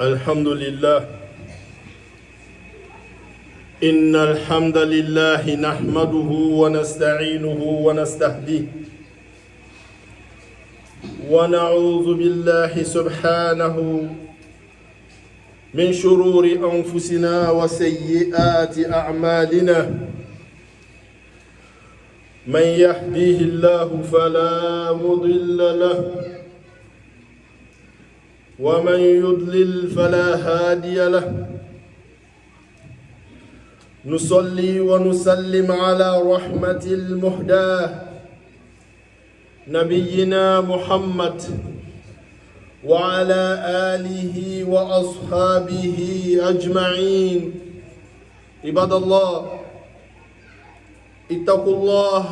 الحمد لله. إن الحمد لله نحمده ونستعينه ونستهديه ونعوذ بالله سبحانه من شرور أنفسنا وسيئات أعمالنا. من يهديه الله فلا مضل له ومن يضلل فلا هادي له. نصلي ونسلم على رحمة المهداة نبينا محمد وعلى آله وأصحابه أجمعين. عباد الله، اتقوا الله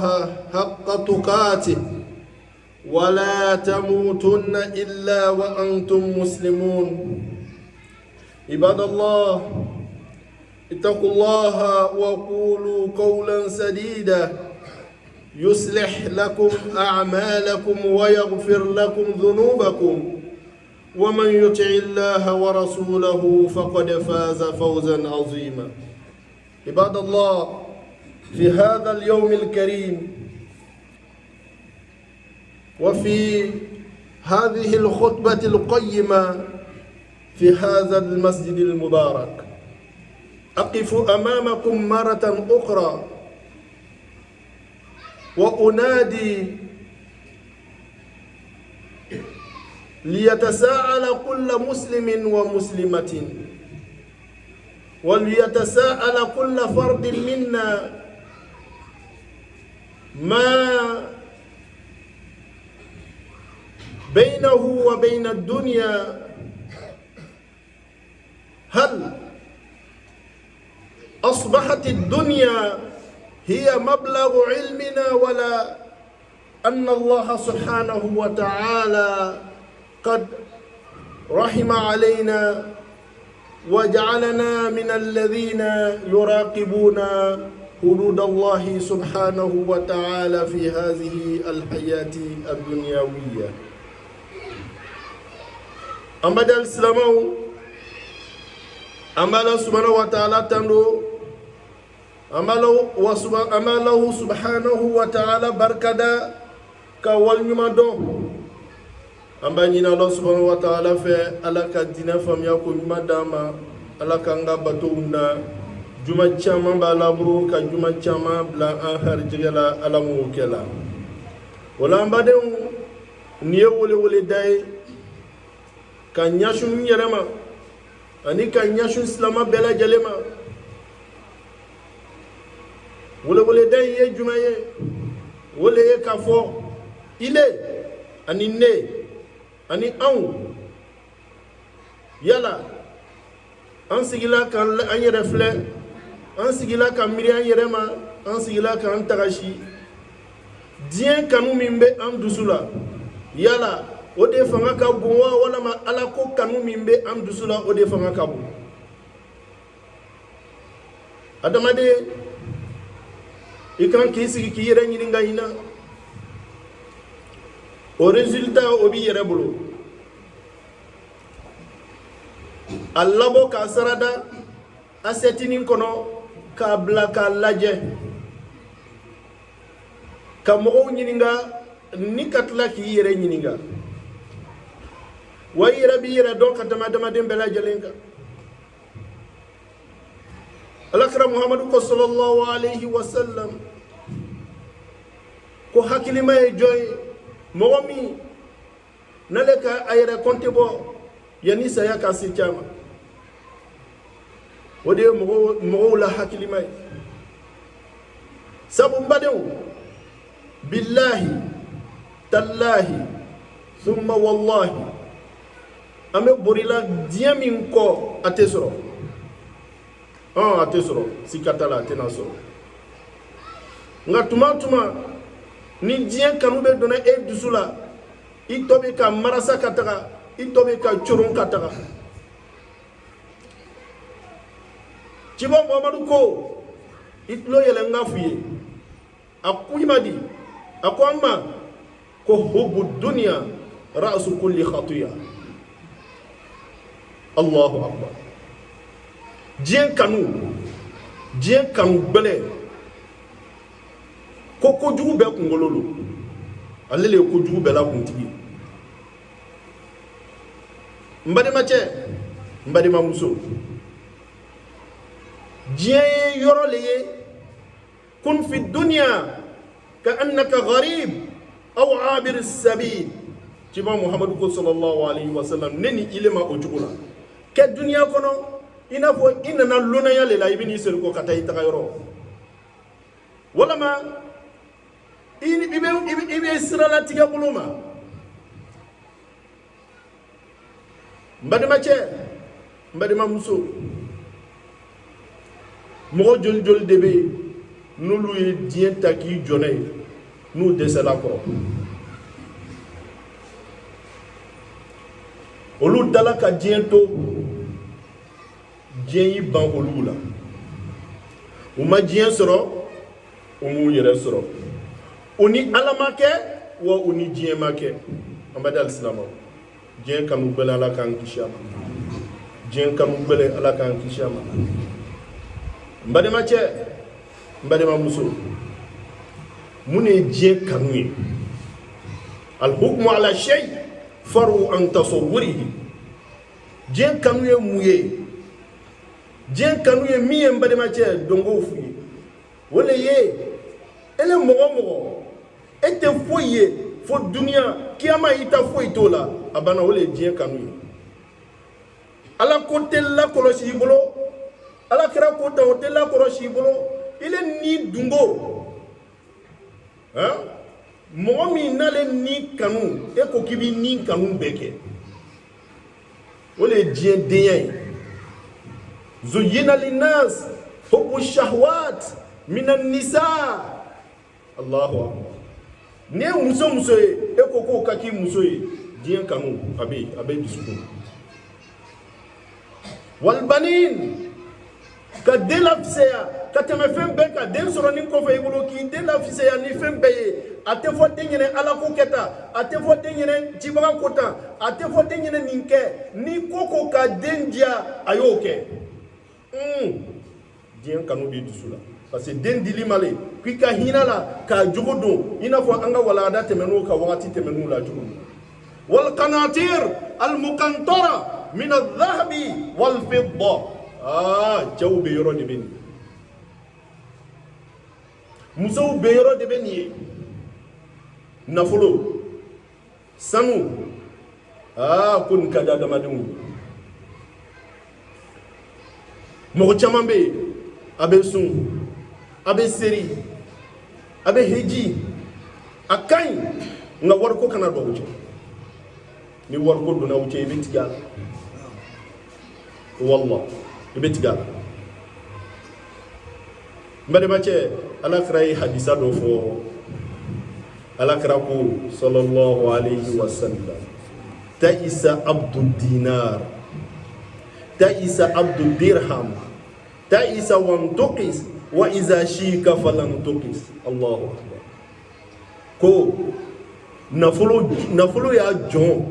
حق تقاته ولا تموتن إلا وأنتم مسلمون. عباد الله، اتقوا الله وقولوا قولا سديدا يصلح لكم أعمالكم ويغفر لكم ذنوبكم، ومن يطع الله ورسوله فقد فاز فوزا عظيما. عباد الله، في هذا اليوم الكريم وفي هذه الخطبة القيمة في هذا المسجد المبارك أقف أمامكم مرة أخرى وأنادي ليتساءل كل مسلم ومسلمة وليتساءل كل فرد منا ما بينه وبين الدنيا. هل أصبحت الدنيا هي مبلغ علمنا، ولا أن الله سبحانه وتعالى قد رحم علينا وجعلنا من الذين يراقبون حدود الله سبحانه وتعالى في هذه الحياة الدنيوية؟ أمد الإسلام أماله سبحانه وتعالى تندو أماله سبحانه وتعالى بركدا كوال نمادو أمبانينا الله سبحانه وتعالى في على كدينا فمياكو نماداما على كانغا باتونا جمع چاما بالابرو كجمع چاما بلا آخر جغلا على موكلا ولا أمبادو نيو ولي داي كان يشو نيرما ani ka ɲasu silama bɛɛ lajɛlen ma. Weleweleda in ye jumɛn ye? O le ye k'a fɔ ile ani ne ani anw, yala an sigila k'an yɛrɛ filɛ, an sigila ka miiri an yɛrɛ ma, an sigila k'an tagasi diɲɛ kanu min bɛ an dusu la, yala o de fanga ka bon wa walama ala ko kanu min bɛ an dusu la o de fanga ka bon? Adamaden, i kan k'i sigi k'i yɛrɛ ɲininka i na, o résultat o b'i yɛrɛ bolo. A labɔ k'a sarada assiette kɔnɔ k'a bila k'a lajɛ, ka mɔgɔw ɲininka ni ka tila k'i yɛrɛ ɲininka. Wa yɛrɛ b'i yɛrɛ dɔn ka tɛmɛ adamaden bɛɛ lajɛlen kan. Alakira Muhamadu ko sallallahu alayhi wa sallam ko hakilima ye jɔn ye? Mɔgɔ min n'ale ka a yɛrɛ compte bɔ yanni saya ka se caman. O de ye mɔgɔw la hakilima ye. Sabu n badenw, billahi tallahi thumma wallahi, an bɛ borila diɲɛ min kɔ a tɛ sɔrɔ. A tɛ sɔrɔ, sika t'a la, a tɛna sɔrɔ. Nka tuma o tuma ni diɲɛ kanu bɛ donna e dusu la, i tɔ bɛ ka marasa ka taga, i tɔ bɛ ka coron ka taga. Cibo Muhamadu ko, i tulo yɛlɛ n ka f'i ye, a ko i ma di, a ko an ma ko hubu dunya ra'su kulli khatiya. Allahu akbar. Diɲɛ kanu gbɛlɛ ko kojugu bɛɛ kunkolo lo, ale le ye kojugu bɛɛ la kuntigi. N balimacɛ, n balimamuso, diɲɛ ye yɔrɔ le ye kun fi dunya ka annaka gharib aw abir sabil. Ciba Muhammadu ko sallallahu alaihi wasallam ne ni ilema o cogo la kɛ duniya kɔnɔ i n'a fɔ i nana lonnaya le la i bɛn'i seri ko ka taa i taga yɔrɔ, walama i bɛ siralatigɛ bolo ma. N balimacɛ, n balimamuso, mɔgɔ joli joli de bɛ yen n'olu ye diɲɛ ta k'i jɔ n'a ye n'u dɛsɛla kɔrɔ, olu dala ka diɲɛ to diɲɛ y'i ban olu la, u ma diɲɛ sɔrɔ u m'u yɛrɛ sɔrɔ, u ni Ala ma kɛ wa u ni diɲɛ ma kɛ. An bɛ alisilamɛw, diɲɛ kanu gbɛlɛ Ala k'an kisi a ma, diɲɛ kanu gbɛlɛ Ala k'an kisi a ma. N balimacɛ, n balimamuso, mun de ye diɲɛ kanu ye? Al-hukmu ala shay faru an tasawwurihi. Diɲɛ kanu ye mun ye? Diɲɛ kanu ye min ye, n balimacɛ, dongow f'u ye. O le ye ele mɔgɔ mɔgɔ e tɛ foyi ye fo duniya kiyama i ta foyi t'o la, a banna. O le ye diɲɛ kanu ye. Ala ko tɛ lakɔlɔsi i bolo, Ala kira ko ta o tɛ lakɔlɔsi i bolo, ile ni dungo mɔgɔ min n'ale ni kanu e ko k'i b'i ni kanu bɛɛ kɛ, o le ye diɲɛ denya ye. Zuyyina linnas hubbu shahwat minan nisa. Allahu akbar. Ni ye muso ye e ko k'o ka k'i muso ye, diɲɛ kanu a bɛ dusukun. Wal banin, ka den lafisɛya ka tɛmɛ fɛn bɛɛ kan. Den sɔrɔni kɔfɛ i bolo k'i den lafisɛya ni fɛn bɛɛ ye. A tɛ fɔ den ɲɛnɛ Ala ko kɛ tan, a tɛ fɔ den ɲɛnɛ cibaga ko tan, a tɛ fɔ den ɲɛnɛ nin kɛ. Ni ko ka den diya a y'o kɛ. Diɲɛ kanu b'i dusu la, parce que den dili ma le k'i ka hinɛ la k'a jogo don i n'a fɔ an ka walanda tɛmɛn'o ka wagati tɛmɛn'u la cogo min. Wal qanatir al muqantara min adh-dhahabi wal fidda. Cɛw bɛ yɔrɔ de bɛ nin, musow bɛ yɔrɔ de bɛ nin ye. Nafolo, sanu, ko nin ka di adamadenw ye. Mɔgɔ caman bɛ yen a bɛ sun, a bɛ seri, a bɛ heji, a ka ɲi nka wariko kana don aw cɛ. Ni wariko donna aw cɛ i bɛ tigɛ a la, wallah i bɛ tigɛ a la. N balimacɛ, Alakira ye hadisa dɔ fɔ. Alakira ko sallallahu alayhi wa sallam, ta'isa abdu dinar, ta'isa abdu dirham, ta'isa wan tuqis wa iza shika falan tuqis. Allahu akbar. Ko nafolo y'a jɔn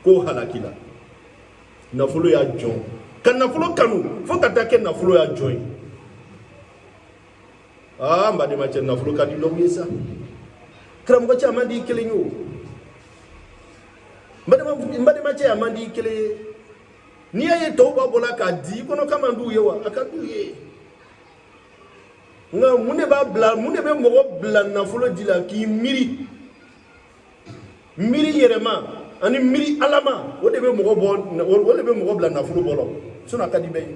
ko halakila. Nafolo y'a jɔn, ka nafolo kanu fo ka taa kɛ nafolo y'a jɔn ye. N balimacɛ, nafolo ka di dɔw ye sa. Karamɔgɔ cɛ a man di i kelen ye o. N balimacɛ, a man di i kelen ye. N'i y'a ye tɔw b'a bɔla k'a di i kɔnɔ ka man d'u ye wa? A ka d'u ye. Nka mun de bɛ mɔgɔ bila nafolo di la k'i miiri yɛrɛma ani miiri Ala ma? O de bɛ mɔgɔ bila nafolo bɔlɔ, sinon a ka di bɛɛ ye.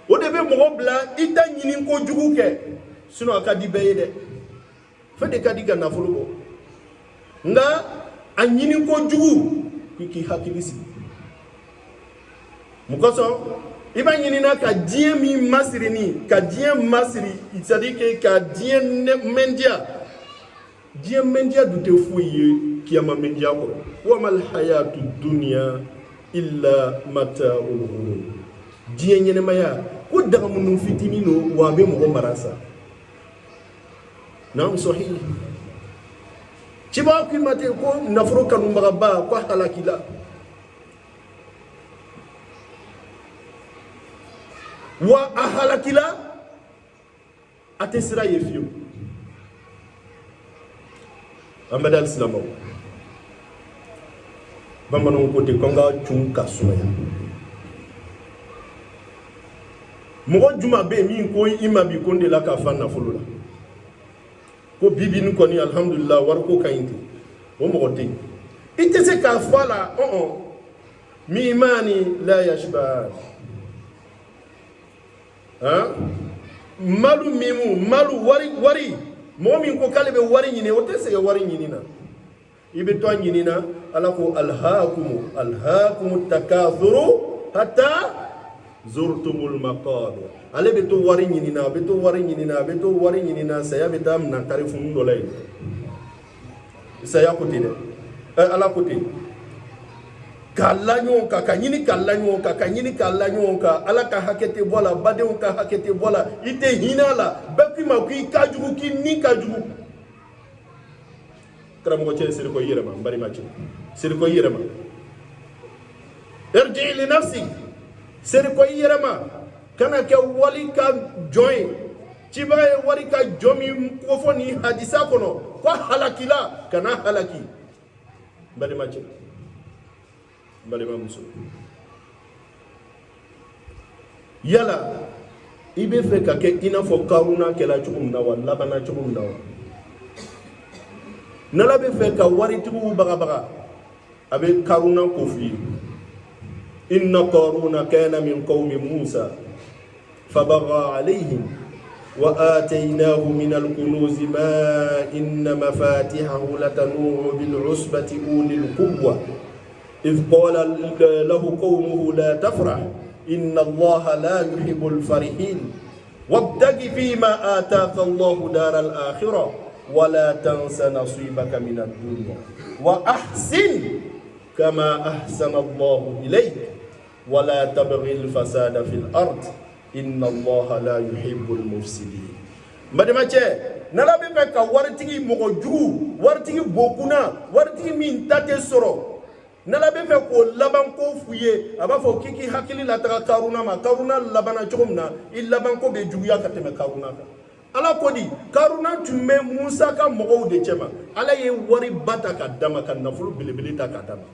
O de bɛ mɔgɔ bila i ta ɲini kojugu kɛ, sinon a ka di bɛɛ ye dɛ. Fɛn de ka di ka nafolo bɔ, nka a ɲini kojugu k'i hakili sigi. Mun kosɔn i b'a ɲinina ka diɲɛ min masiri ni ka diɲɛ masiri, c'est à dire que ka diɲɛ mɛndiya. Diɲɛ mɛndiya dun tɛ foyi ye kiyama mɛndiya kɔrɔ. Wa mal hayatu dunya illa mata'ul ghurur. Diɲɛ ɲɛnɛmaya ko dagamunun fitinin don wa a bɛ mɔgɔ mara sa. Naam sahih. Ciba ko ma ten ko nafolo kanubagaba ko halakila. wa a halakila a tɛ sira ye fiyewu. An bɛ da alisilamɛw, bamananw ko ten ko an ka cun ka sumaya. Mɔgɔ juma bɛ yen min ko i ma bi ko n delila ka fa nafolo la, ko bi ni kɔni alhamdulilah wariko ka ɲi ten, o mɔgɔ tɛ yen. I tɛ se k'a fɔ a la mimani la yashba, malu mimu malu wari mɔgɔ min ko k'ale bɛ wari ɲini o tɛ se ka wari ɲini na. I bɛ to a ɲini na, ala ko alhaakumu takathuru hatta zurtumul maqabir. Ale bɛ to wari ɲini na, a bɛ to wari ɲini na, a bɛ to wari ɲini na, saya bɛ taa minɛ kari funu dɔ la yen. Saya ko ten dɛ, ala ko ten. K'a la ɲɔgɔn kan, ka ɲini k'a la ɲɔgɔn kan, ka ɲini k'a la ɲɔgɔn kan. Ala ka hakɛ tɛ bɔ a la, badenw ka hakɛ tɛ bɔ a la. I tɛ hinɛ a la, bɛɛ k'i ma k'i ka jugu, k'i ni ka jugu. Karamɔgɔ cɛ siri ko i yɛrɛ ma, n balima cɛ, siri ko i yɛrɛ ma. Irji li nafsi, siri ko i yɛrɛ ma, kana kɛ wali ka jɔn ye. Cibaga ye wari ka jɔn min kofɔ ni hadisa kɔnɔ, ko halakila, kana halaki. N balima cɛ, n balima muso. Yala i bɛ fɛ ka kɛ i n'a fɔ Karuna kɛla cogo min na wa, labanna cogo min na wa? N'ala bɛ fɛ ka waritigiw bagabaga, a bɛ Karuna ko f'i ye. Inna Karuna kana min qawmi Musa fabagha alayhim wa atainahu min al-kunuz ma inna mafatihahu latanu bil usbati ulil quwwa idh qala lahu qawmuhu la tafrah inna Allaha la yuhibbul farihin wabtaghi fima ataka Allahu daral akhirah ولا تنس نصيبك من الدنيا وأحسن كما أحسن الله إليك ولا تبغي الفساد في الأرض إن الله لا يحب المفسدين. Madame Che, nala be fe ka waritigi mogo jugu, waritigi bokuna, waritigi min tate soro. Nala be fe ko laban ko fuye, aba fo kiki hakili la taga Karuna ma, Karuna labana cogo min na, I laban ko be juguya ka tɛmɛ Karuna kan. Ala ko di Karuna tun bɛ Musa ka mɔgɔw de cɛ ma. Ala ye wari ba ta ka d'a ma, ka nafolo belebele ta ka d'a ma.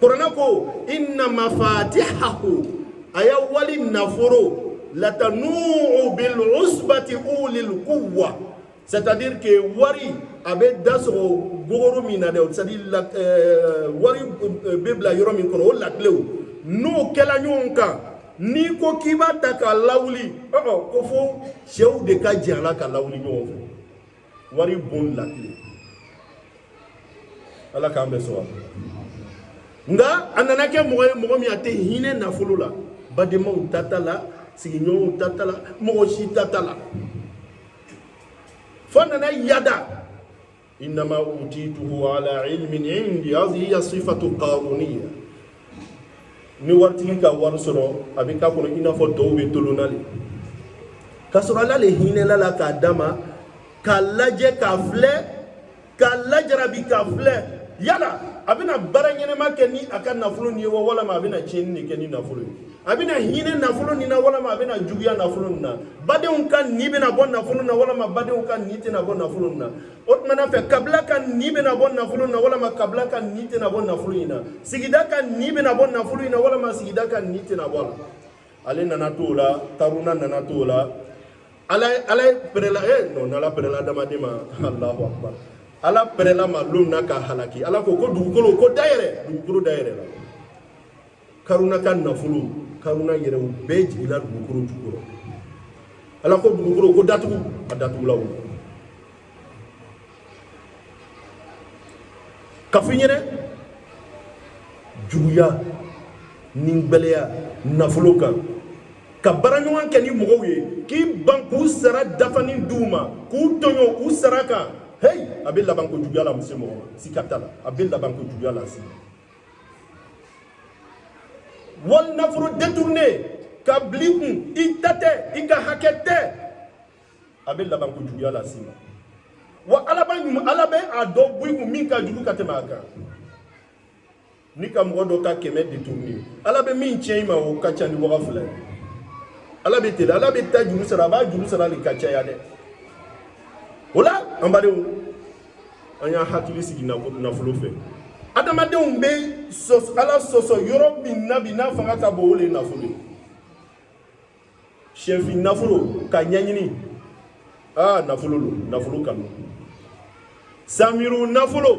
Kuranɛ ko inna mafatihahu, a y'a wali nafolo latanu bil usbati ulil quwwa, c'est-à-dire que wari a bɛ da sɔgɔ gogoro min na dɛ, c'est-à-dire wari bɛ bila yɔrɔ min kɔnɔ o latilew n'o kɛla ɲɔgɔn kan. Ni ko k'i b'a ta ka lawuli, ko fo cɛw de ka jɛn a la ka lawuli ɲɔgɔn fɛ. Wari bon lakile. Ala k'an bɛ sɔn. Nka a nana kɛ mɔgɔ ye mɔgɔ min a tɛ hinɛ nafolo la, badenmaw ta t'a la, sigiɲɔgɔnw ta t'a la, mɔgɔ si ta t'a la. Fo nana yada. Innama utituhu ala ilmin indi, hadhihi hiya sifatu qaruniyya. Ni waritigi ka wari sɔrɔ, a bɛ k'a kɔnɔ i n'a fɔ tɔw bɛ tolonna de. K'a sɔrɔ Ala le hinɛla la k'a d'a ma, k'a lajɛ k'a filɛ, k'a lajarabi k'a filɛ. Yala a bɛna baara ɲɛnɛma kɛ ni a ka nafolo nin ye wa, walama a bɛna tiɲɛni de kɛ ni nafolo ye. A bɛna hinɛ nafolo nin na, walama a bɛna juguya nafolo nin na. Badenw ka ni bɛna bɔ nafolo na, walama badenw ka ni tɛna bɔ nafolo nin na. O tumana fɛ kabila ka ni bɛna bɔ nafolo na, walama kabila ka ni tɛna bɔ nafolo in na. Sigida ka ni bɛna bɔ nafolo in na, walama sigida ka ni tɛna bɔ a la. Ale nana to o la, Karuna nana to o la. Ala ye pɛrɛla, non, n'Ala pɛrɛla adamaden ma, Allahu akbar. Ala pɛrɛla ma lon na ka halaki. Ala ko dugukolo ko dayɛlɛ, dugukolo dayɛlɛ la. Karuna ka nafolo, Karuna yɛrɛ o bɛɛ jigila dugukolo jukɔrɔ. Ala ko dugukolo ko datugu, a datugula o. Ka f'i ɲɛnɛ, juguya ni gbɛlɛya nafolo kan, ka baaraɲɔgɔn kɛ ni mɔgɔw ye, k'i ban k'u sara dafani d'u ma, k'u tɔɲɔ u sara kan. Hey, a bɛ laban ko juguya la muso mɔgɔ, sika t'a la, a bɛ laban ko juguya la si. Wal nafolo détourné, ka bili kun, i ta tɛ, i ka hakɛ tɛ, a bɛ laban ko juguya la si ma. Wa Ala bɛ a dɔ bɔ i kun min ka jugu ka tɛmɛ a kan. ni ka mɔgɔ dɔ ka kɛmɛ détourné ala bɛ min tiɲɛ i ma o ka ca ni waga fila ye ala bɛ teli ala bɛ taa juru sara a b'a juru sara de ka caya dɛ o la an badenw an y'an hakili sigi nafolo fɛ adamadenw bɛ ala sɔsɔ yɔrɔ min na bi n'a fanga ka bon o de ye nafolo ye sɛfin nafolo ka ɲɛɲini nafolo don nafolo kanu samiru nafolo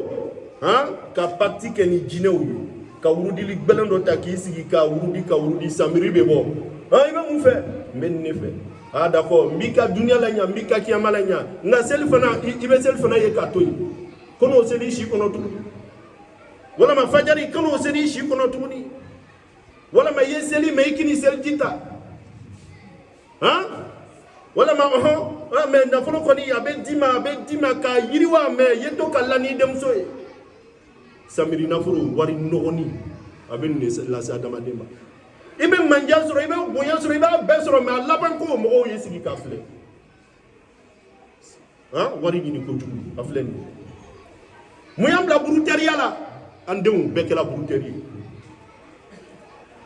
ka pacte kɛ ni jinɛw ye ka wurudili gbɛlɛn dɔ ta k'i sigi ka wurudi samiri bɛ bɔ i bɛ mun fɛ n bɛ nin de fɛ d'accord n b'i ka duniya la ɲa n b'i ka kiyama la ɲa nka seli fana i bɛ seli fana ye k'a to yen ko n'o seli i si kɔnɔ tuguni walama fajari ko n'o seli i si kɔnɔ tuguni walama i ye seli mɛ i kini seliji ta walama mɛ nafolo kɔni a bɛ d'i ma k'a yiriwa mɛ i ye to ka la n'i denmuso ye samiri nafolo wari nɔgɔni a bɛ nin de lase adamaden ma i bɛ manja sɔrɔ i bɛ bonya sɔrɔ i b'a bɛɛ sɔrɔ mɛ a laban ko mɔgɔw ye sigi k'a filɛ wari ɲini kojugu a filɛ nin ye mun y'an bila burutɛriya la an denw bɛɛ kɛra burutɛri ye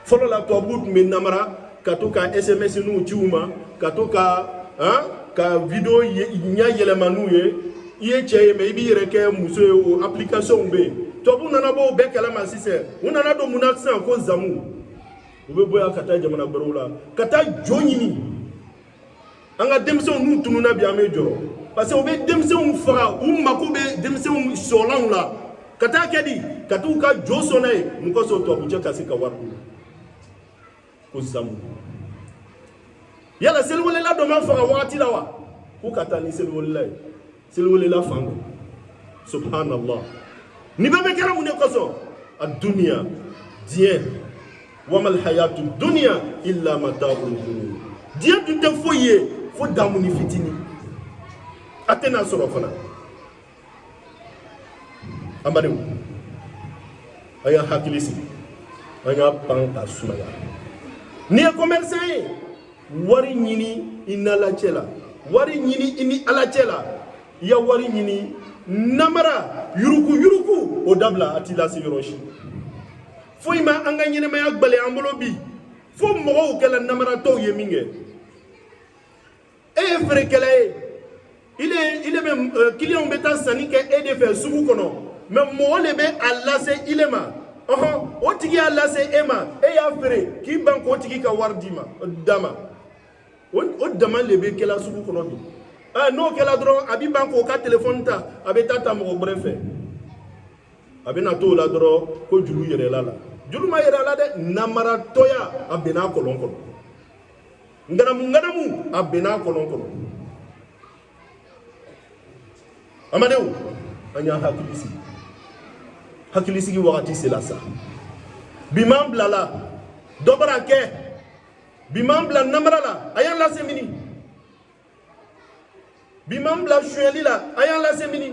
fɔlɔ la tubabuw tun bɛ namara ka to ka SMS n'u ci u ma ka to ka video ɲɛ yɛlɛma n'u ye i ye cɛ ye mɛ i b'i yɛrɛ kɛ muso ye o application bɛ yen tubabuw nana bɔ o bɛɛ kɛlɛma sisan u nana don mun na sisan ko zamu u bɛ bɔ yan ka taa jamana wɛrɛw la ka taa jo ɲini an ka denmisɛnw n'u tununna bi an bɛ jɔrɔ parce que u bɛ denmisɛnw faga u mako bɛ denmisɛnw sɔgɔlanw la ka taa kɛ di ka t'u ka jo sɔn n'a ye mun kosɔn tubabu cɛ ka se ka wari d'u ma ko zamu yala seliwelela dɔ ma faga wagati la wa k'u ka taa ni seliwelela ye seliwelela fan dɔ subhanallah ni bɛɛ bɛ kɛra mun de kosɔn a duniya diɲɛ wamal hayatu dunya illa mata'ul ghurur diɲɛ dun tɛ foyi ye fo damu ni fitini a tɛna sɔrɔ fana an badenw a y'a hakili sigi an y'a pan ka sumaya ni ye commerçant ye wari ɲini i n'ala cɛ la wari ɲini i ni ala cɛ la i ya wari ɲini namara yuruku o dabila a t'i lase yɔrɔ si foyi ma an ka ɲɛnɛmaya gbale an bolo bi fo mɔgɔw kɛla namaratɔw ye min kɛ e ye feerekɛla ye ile bɛ client bɛ taa sanni kɛ e de fɛ sugu kɔnɔ mais mɔgɔ de bɛ a lase ile ma o tigi y'a lase e ma e y'a feere k'i ban k'o tigi ka wari d'a ma o dama de bɛ kɛla sugu kɔnɔ bi n'o kɛla dɔrɔn a bɛ ban k'o ka téléphone ta a bɛ taa mɔgɔ wɛrɛ fɛ a bɛ na t'o la dɔrɔn ko juru yɛrɛla la juru ma yɛrɛ la dɛ namaratɔya a bɛn'a kɔlɔn kɔnɔ nganamu a bɛn'a kɔlɔn kɔnɔ amadenw an y'a hakili sigi wagati sela sa bi m'an bilala dɔ bara kɛ bi m'an bila namara la a y'an lase mini bi m'an bila suyɛli la a y'an lase mini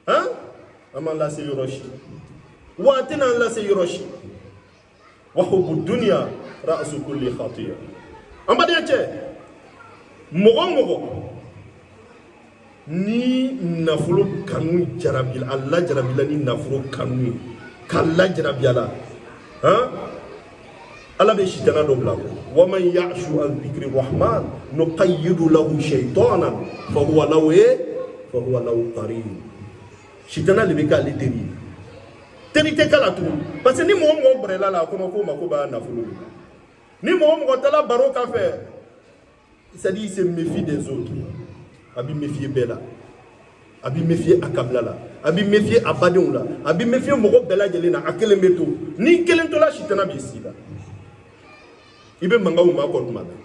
an m'an lase yɔrɔ si wa a tɛna an lase yɔrɔ si wa hubu dunya ra'su kulli khatiya an baden cɛ mɔgɔ ni nafolo kanu jarabila Allah jarabila ni nafolo kanu ye k'a lajarabiya la ala bɛ sitana dɔ bila wa man ya'shu an dhikri rahman nuqayyidu lahu shaytanan fa huwa lahu qarin sitana le bɛ k'ale teri tɛ kala tugun parce que ni mɔgɔ bɛrɛla la a kɔnɔ ko ma ko b'a nafolo ni mɔgɔ taara baro k'a fɛ c'est-à-dire il se méfie des autres a b'i méfier bɛɛ la a b'i méfier a kabila la a b'i méfier a badenw la a b'i méfier mɔgɔ bɛɛ lajɛlen na a kelen bɛ to ni kelen to la sitana b'i si la i bɛ mankanw ma kɔ tuma bɛɛ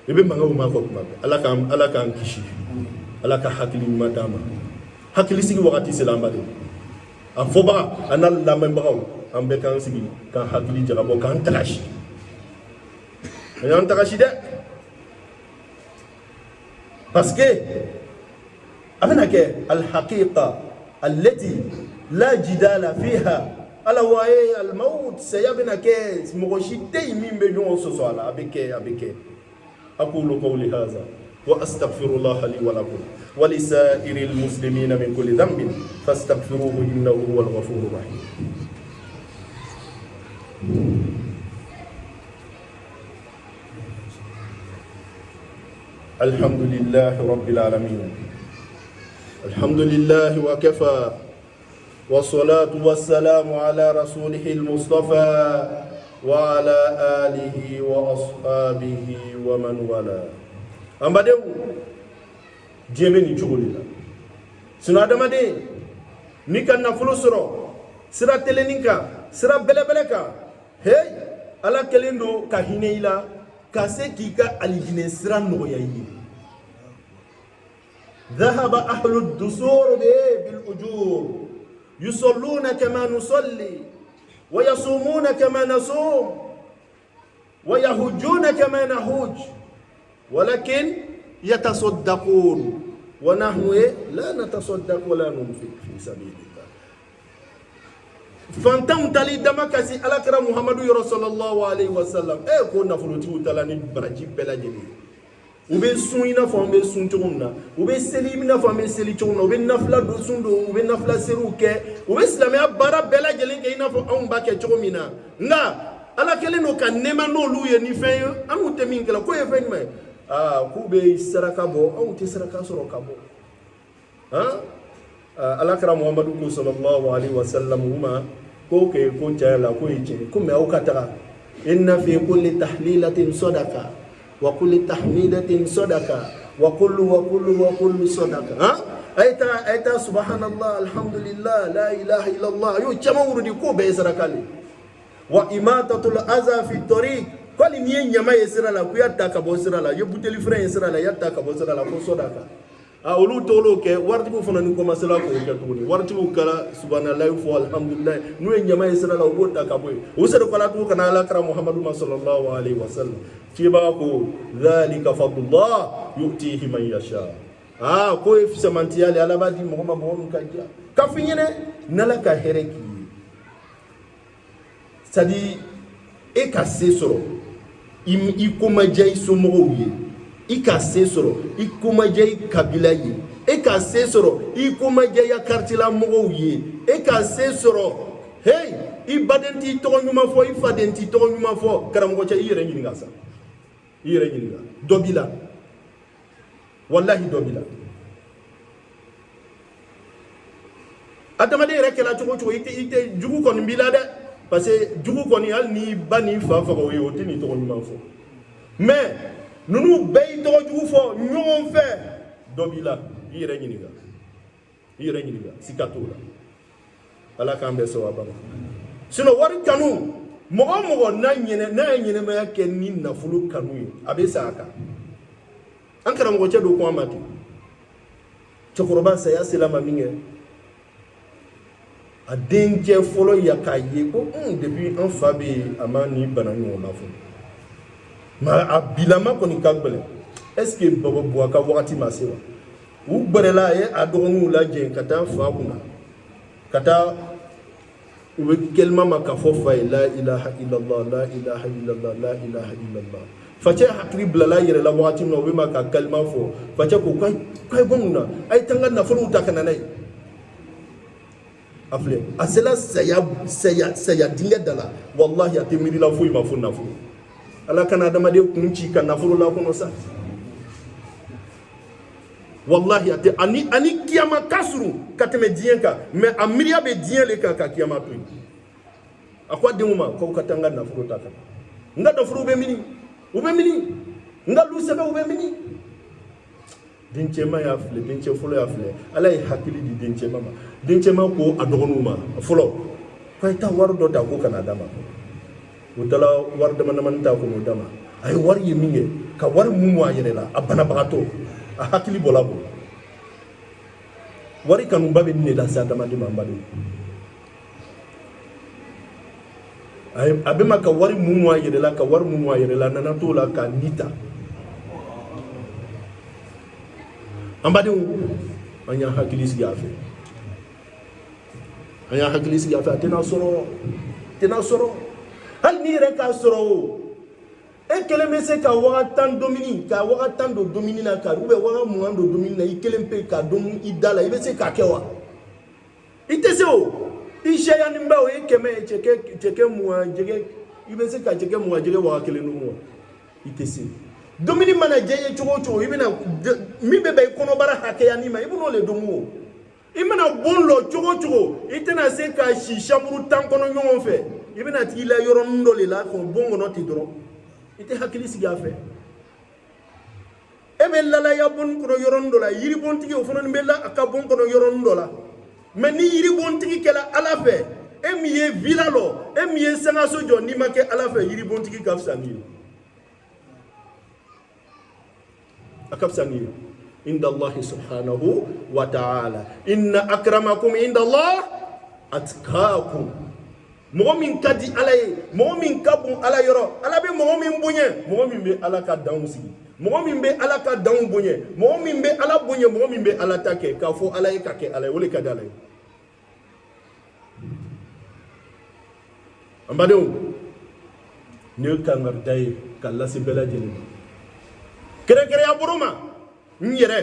i bɛ mankanw ma kɔ tuma bɛɛ ala k'an kisi ala ka hakili ɲuman d'an ma hakili sigi wagati sera an badenw a fɔbaga a n'a lamɛnbagaw an bɛɛ k'an sigi k'an hakili jagabɔ k'an tagasi an y'an tagasi dɛ parce que a bɛna kɛ alhaqiqa allati la jidala fiha ala waye almaut saya bɛna kɛ mɔgɔ si tɛ yen min bɛ ɲɔgɔn sɔsɔ a la a bɛ kɛ aqulu qawli hadha وأستغفر الله لي ولكم ولسائر المسلمين من كل ذنب فاستغفروه إنه هو الغفور الرحيم. الحمد لله رب العالمين. الحمد لله وكفى والصلاة والسلام على رسوله المصطفى وعلى آله وأصحابه ومن والاه. Ambadeu jemeni chugulila sino adamade ni kan nafulu soro sira teleninka sira belebeleka hey ala kelendo ka hineila ka se kika alijine sira noya yi ذهب أهل الدثور بالأجور يصلون كما نصلي ويصومون كما نصوم ويهجون كما نهج ولكن يتصدقون ونحن لا نتصدق ولا ننفق في سبيل الله. فانتم تلي دمكسي على كرم محمد رسول الله عليه وسلم كنا فلوتي وتلاني برجي بلا جدي ube suina fo be sun tugumna ube selimina fo be seli tugumna ube nafla do sundo ube nafla seruke ube islamia bara bela jelen ke ina fo on ba ke tugumina nga ala kele no kan nema no luye ni fe anu te min kala ko e fe ni ku be saraka bo on te saraka soro kabo ala kara muhammadu sallallahu alaihi wasallam huma ko ke ko jala ko ije ko me au katara inna fi kulli tahlilatin sadaqa wa kulli tahmidatin sadaqa wa kullu sadaqa aita subhanallah alhamdulillah la ilaha illallah yo chama urudi ko be sarakali wa imatatul adha fi tariq kwali niye nyama yesira la kuyata ka bosira la yobuteli frère yesira la yatta ka bosira la ko sadaqa olu tolo ke warti ko fana ni ko masala ko ke tuni warti ko kala subhanallah wa alhamdulillah nu nyama yesira la ubota ka boy usere ko la to kana ala kara muhammadu sallallahu alaihi wasallam tiba ko dhalika fadlullah yu'tihi man yasha ko efsamanti yale ala badi muhammadu bon kajja ka finyene nala ka hereki sadi e ka sesoro i kuma jay somo yi i ka sesoro i kuma jay kabila yi e ka sesoro i kuma jay kartila mo yi e ka sesoro hey i badenti to nyuma fo i fadenti to nyuma fo karam ko ca yere ngi ngasa yere ngi nga dobila wallahi dobila adama de rek la to ite jugu kon mbila de parce que jugu kon yal ni bani fa fa ko yo tini to nyuma fo mais nunu bay to jugu fo ñoom fe dobila yere ngi nga sikatula ala kambe so wa baba sino wari kanu mogo na nyene ma yake ni na fulu kanu abesa aka ankara mogo chedo ko amati chokoroba saya selama minge adenje folo yakaye ko depuis un fabi amani banani on lafo ma abilama ko ni kagbele est-ce que baba boaka wakati masewa u barela ye adonu la je kata fa kuna kata ube kelma makafo fa la ilaha illallah la ilaha illallah la ilaha illallah fache hakri blala yere la wakati no be maka kalma fo fache ko kai gomuna ay tanga na fulu takana nay afle asela saya dinga dala wallahi atemiri la fuima funna fu ala kana dama de kunci kana fulu la kono sa wallahi ate ani kiyama kasuru kateme dienka mais amiria be dien le ka kiyama tu akwa demuma ko katanga na fulu taka nga do fulu be mini nga lu sebe ube mini dinche ma ya fle dinche fulu ya fle ala yi hakili di dinche mama dinche ma ko adogonuma fulo ko ita wardo ta ko kana dama utala warda man ta ko dama ay war yi minge ka war mumu ayene la abana bagato a hakili bolabo wari kanu babe ni la sa dama di mambado ay abema ka wari mumu ayene la ka war mumu ayene la nana to la ka nita ambade anya hakili si afi tena soro hal ni reka soro e kelen bɛ se ka waga tan domini ka waga tan don domini na ka waga mugan don domini na i kelen pe ka dom i da la i bɛ se k'a kɛ wa i tɛ se o i sɛyanin ba o ye kɛmɛ cɛkɛ mugan jɛgɛ i bɛ se ka cɛkɛ mugan jɛgɛ waga kelen dun wa i tɛ se domini mana diya ye cogo o cogo i bɛna min bɛ bɛn i kɔnɔbara hakɛyanin ma i bɛn'o le dɔn o i mana bon lɔ cogo o cogo i tɛna se ka si chambre 10 kɔnɔ ɲɔgɔn fɛ i bɛna t'i la yɔrɔnin dɔ de la k'o bon kɔnɔ ten dɔrɔn i tɛ hakili sigi a fɛ e bɛ lalaya bon kɔnɔ yɔrɔnin dɔ la yiribontigi o fana bɛ la a ka bon kɔnɔ yɔrɔnin dɔ la mais ni yiribontigi kɛra ala fɛ e min ye villa lɔ e min ye sangaso jɔ n'i ma kɛ ala fɛ yiribontigi ka fisa n'i ye a ka fisa n'i ye inda Allahi subhanahu wa ta'ala inna akramakum inda Allah atqakum mɔgɔ min ka di ala ye mɔgɔ min ka bon ala yɔrɔ ala bɛ mɔgɔ min bonya mɔgɔ min bɛ ala ka danw sigi mɔgɔ min bɛ ala ka danw bonya mɔgɔ min bɛ ala bonya mɔgɔ min bɛ ala ta kɛ k'a fɔ ala ye ka kɛ ala ye o de ka di ala ye an badenw ne ye kangarida ye ka lase bɛɛ lajɛlen ma kɛrɛnkɛrɛnya bolo ma n yɛrɛ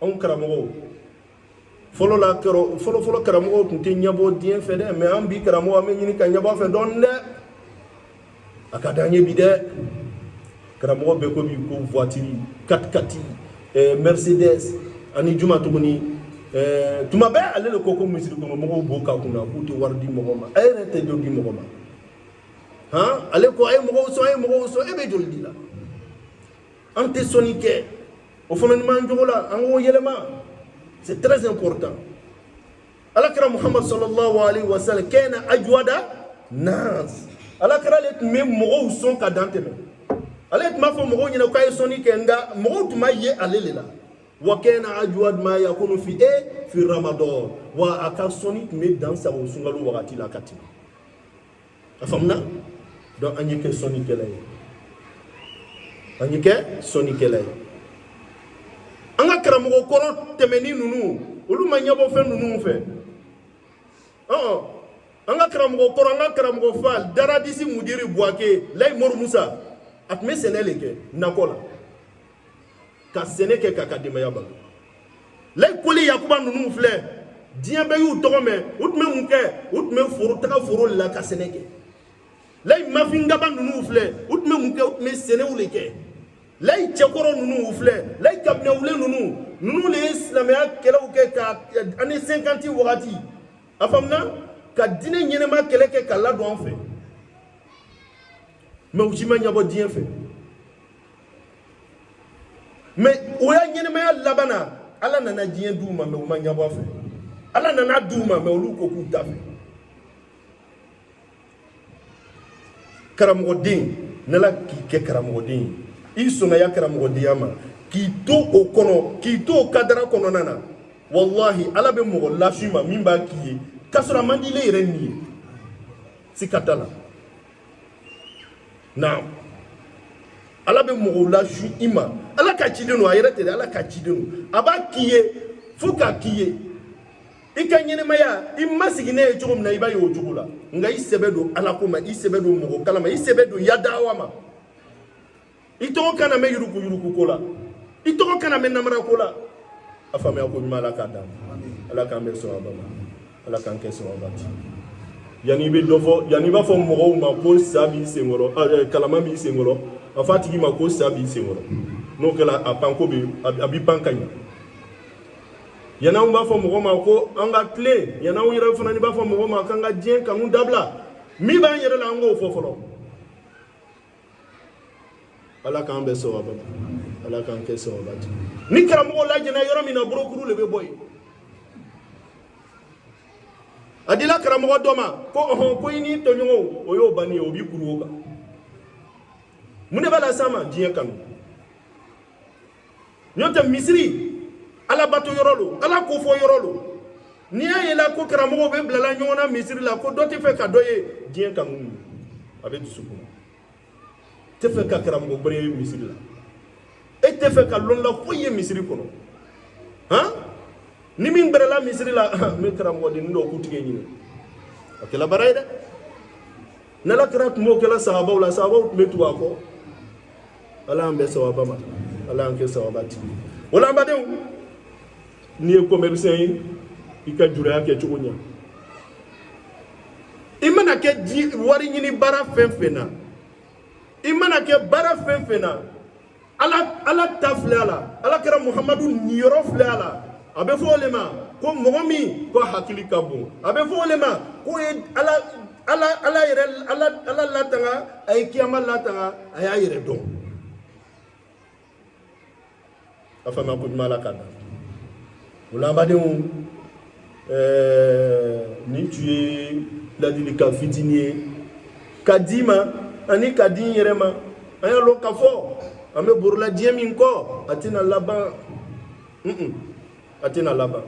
anw karamɔgɔw fɔlɔ karamɔgɔw tun tɛ ɲɛbɔ diɲɛ fɛ dɛ mais an bi karamɔgɔ an bɛ ɲini ka ɲɛbɔ a fɛ dɔɔnin dɛ a ka d'an ye bi dɛ karamɔgɔ bɛɛ ko bi ko voiture 4x4 Mercedes ani juma tuguni tuma bɛɛ ale de ko misiri kɔnɔ mɔgɔw b'o k'a kunna k'u tɛ wari di mɔgɔ ma a yɛrɛ tɛ dɔ di mɔgɔ ma han ale ko a ye mɔgɔw sɔn e bɛ joli di la an tɛ sɔnni kɛ o fana ni m'an jogo la an k'o yɛlɛma c'est très important alakira Muhammad sallallahu alaihi wa sallam kana ajwada nas alakira le tun bɛ mɔgɔw sɔn ka dan tɛmɛ ale tun b'a fɔ mɔgɔw ɲɛna k'a ye sɔnni kɛ nka mɔgɔw tun b'a ye ale de la wa kana ajwad ma yakunu fi ramadan wa a ka sɔnni tun bɛ dan sago sunkalo wagati la ka tɛmɛ a faamuna donc an ye kɛ sɔnnikɛla ye an ye kɛ sɔnnikɛla ye an ka karamɔgɔ kɔrɔ tɛmɛni ninnu olu ma ɲɛbɔ fɛn ninnu fɛ an ka karamɔgɔ kɔrɔ an ka karamɔgɔ fa daradisi mudiri buwake layi mori musa a tun bɛ sɛnɛ de kɛ nakɔ la ka sɛnɛ kɛ k'a ka denbaya balo layi koli yakuba ninnu filɛ diɲɛ bɛɛ y'u tɔgɔ mɛn u tun bɛ mun kɛ u tun bɛ taga foro de la ka sɛnɛ kɛ layi mafingaba ninnu filɛ u tun bɛ mun kɛ u tun bɛ sɛnɛw de kɛ layi cɛkɔrɔ ninnu filɛ layi kabinɛwule ninnu de ye silamɛya kɛlɛw kɛ ka ani 50 wagati a faamuna ka diinɛ ɲɛnɛma kɛlɛ kɛ ka ladon an fɛ mais u si ma ɲɛbɔ diɲɛ fɛ mais o ya ɲɛnɛmaya laban na ala nana diɲɛ d'u ma mais u ma ɲɛbɔ a fɛ ala nana d'u ma mais olu ko k'u ta fɛ karamɔgɔden n'ala k'i kɛ karamɔgɔden ye i sɔnnaya karamɔgɔdenya ma k'i to o kɔnɔ k'i to o kadara kɔnɔna na wallahi ala bɛ mɔgɔ lafi ma min b'a k'i ye k'a sɔrɔ a man di ile yɛrɛ nin ye sika t'a la naam ala bɛ mɔgɔw lafi i ma ala ka ciden don a yɛrɛ tɛ dɛ ala ka ciden don a b'a k'i ye fo k'a k'i ye i ka ɲɛnɛmaya i ma sigi ne ye cogo min na i b'a ye o cogo la nka i sɛbɛ don ala ko ma i sɛbɛ don mɔgɔ kala ma i sɛbɛ don yadawa ma i tɔgɔ kana mɛn yuruku ko la i tɔgɔ kana mɛn namara ko la a faamuya ko ɲuman ala k'a d'a ma ala k'an bɛ sawaba ma ala k'an kɛ sawabati yanni i bɛ dɔ fɔ yanni i b'a fɔ mɔgɔw ma ko sa b'i senkɔrɔ kalama b'i senkɔrɔ a fɔ a tigi ma ko sa b'i senkɔrɔ n'o kɛra a panko bɛ a b'i pan ka ɲɛ yanni anw b'a fɔ mɔgɔ ma ko an ka tilen yanni anw yɛrɛ fana b'a fɔ mɔgɔ ma k'an ka diɲɛ kanu dabila min b'an yɛrɛ la an k'o fɔ fɔlɔ ala k'an bɛ sawaba ala k'an kɛ sawabati ni karamɔgɔ lajɛna yɔrɔ min na burukuru de bɛ bɔ yen a dila karamɔgɔ dɔ ma ko i n'i tɔɲɔgɔnw o y'o bannen ye o b'i kuru o kan mun de b'a la s'a ma diɲɛ kanu n'o tɛ misiri ala bato yɔrɔ lo ala ko fɔ yɔrɔ lo n'i y'a ye la ko karamɔgɔw bɛ bilala ɲɔgɔn na misiri la ko dɔ tɛ fɛ ka dɔ ye diɲɛ kanu a bɛ dusu kɔnɔ tɛ fɛ ka karamɔgɔ bɛrɛ ye misiri la e tɛ fɛ ka lɔnla foyi ye misiri kɔnɔ han ni min bɛrɛla misiri la n bɛ karamɔgɔ de ni dɔw k'u tigɛ ɲini a kɛla baara ye dɛ nala kira kumo kala sahabaw la sahabaw metu ako ala ambe sawaba ma ala anke sawaba ti wala ambaden ni commerçant ika jura ke chukunya imana ke wari nyini bara fenfena imana ke bara fenfena ala taflala ala kira muhammadu niyoro flala abe fo lema ko mogomi ko hakili kabo abe fo lema ko ala yere ala latanga ay kiyama latanga ay yere don afama ko mala kada ulamba de ni tu es la dilika fitinier kadima ani kadin yerema aya lo kafo ame burla diemin ko atina laba atina laba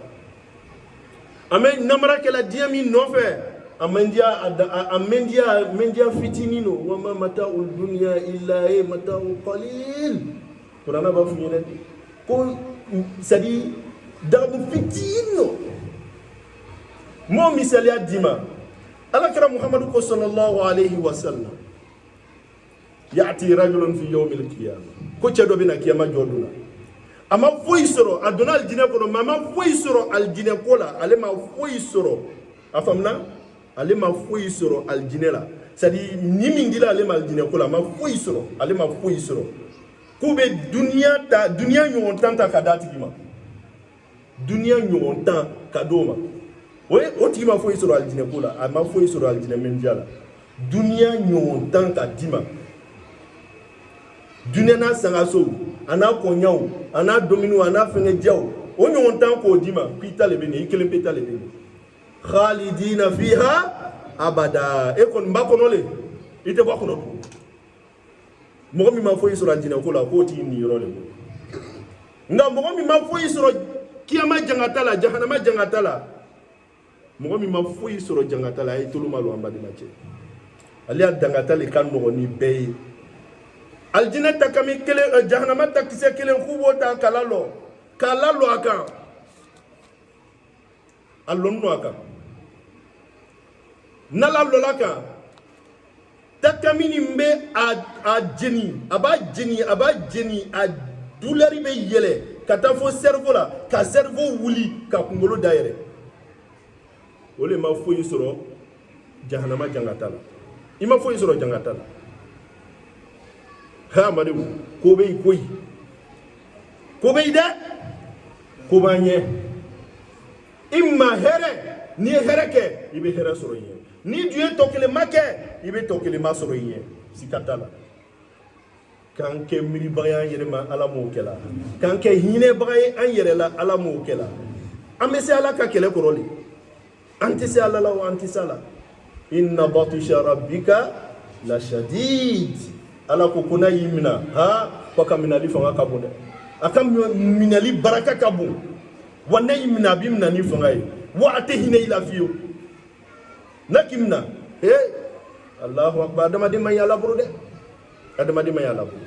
ame namara ke la diemin no fe amendia fitinino wama mataul dunya illa mataul qalil qur'ana ba funyene ko sadi dabu fitino mo misali adima alakra muhammadu sallallahu alayhi wa sallam ya'ti rajulun fi yawm al-qiyamah ko cedo bina kiyama joduna ama foyi soro aduna aljina ko mama foyi soro aljina ko la ale ma foyi soro afamna ale ma foyi soro aljina la sadi ni mingila ale ma aljina ko la ma foyi soro ale ma foyi soro ko be dunya nyon tanta kadati gima dunya nyon tan kadoma o tigi ma foyi soro aljina ko la ama foyi soro aljina mendiala dunya nyon tan kadima dunya na sangaso ana konyaw ana dominu ana fenge jaw o nyon tan ko dima pita le beni ikele pita le beni khalidina fiha abada e kon mbakono le ite bakono mo mi ma foyi soro aljina ko la ko ti ni role nga mo mi ma foyi soro kiyama jangatala jahannama jangatala mo mi ma foyi soro jangatala ay tuluma lo ambadi mache ali adangatale kan mo ni bey aljina takami kele jahannama takise kele kubo ta kalalo aka alonno aka nala lolaka takamini mbe a jeni aba jeni a douleur be yele kata fo cerveau la ka cerveau wuli ka kungolo daire ole ma foyi soro jahannama jangatala ima foyi soro jangatala ha madu ko be da ko banye imma here ni hereke ibe here soro yin ni Dieu tokele make ibe tokele ma soro yin sikatala kanke miri bagaya yerema ala mo kela kanke hine bagay an yerela ala mo kela amese ala ka kele koroli antise ala la wa antisala inna batisha rabbika la shadid ala ko kuna yimna ha ko kaminali fanga kabune akam minali baraka kabu wanne yimna bimna ni fanga yi wa atehine ila fiyo nakimna Allahu akbar adama di man yalla buru de adama di man yalla buru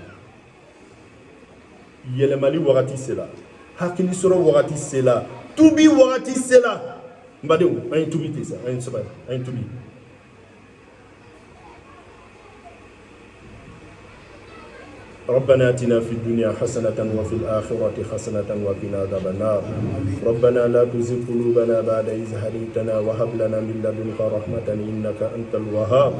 yele mali wakati sela hakili soro wakati sela tubi wakati sela mbade ayin tubi tesa ayin sabay ayin tubi ربنا آتنا في الدنيا حسنة وفي الآخرة حسنة وقنا عذاب النار ربنا لا تزغ قلوبنا بعد إذ هديتنا وهب لنا من لدنك رحمة إنك أنت الوهاب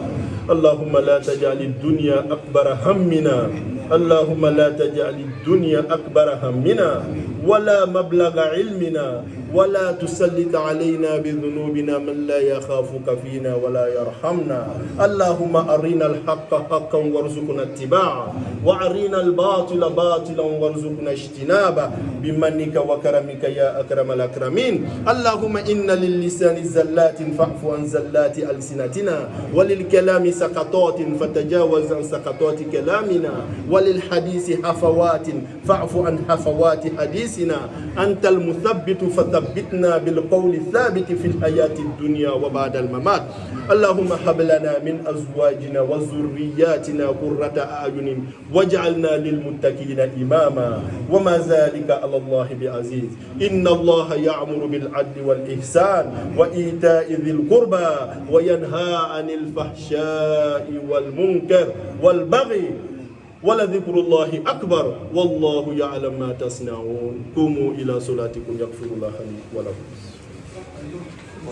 اللهم لا تجعل الدنيا أكبر همنا اللهم لا تجعل الدنيا أكبر همنا ولا مبلغ علمنا ولا تسلط علينا بذنوبنا من لا يخافك فينا ولا يرحمنا اللهم أرنا الحق حقا وارزقنا اتباعه وأرنا الباطل باطلا وارزقنا اجتنابه بمنك وكرمك يا أكرم الأكرمين اللهم إن للسان زلات فاعف عن زلات ألسنتنا وللكلام سقطات فتجاوز عن سقطات كلامنا وللحديث حفوات فاعف عن حفوات حديثنا أنفسنا أنت المثبت فثبتنا بالقول الثابت في الحياة الدنيا وبعد الممات. اللهم هب لنا من أزواجنا وذرياتنا قرة أعين واجعلنا للمتقين إماما وما ذلك على الله بعزيز. إن الله يأمر بالعدل والإحسان وإيتاء ذي القربى وينهى عن الفحشاء والمنكر والبغي ولذكر الله أكبر والله يعلم ما تصنعون. قوموا إلى صلاتكم يغفر الله لي ولكم.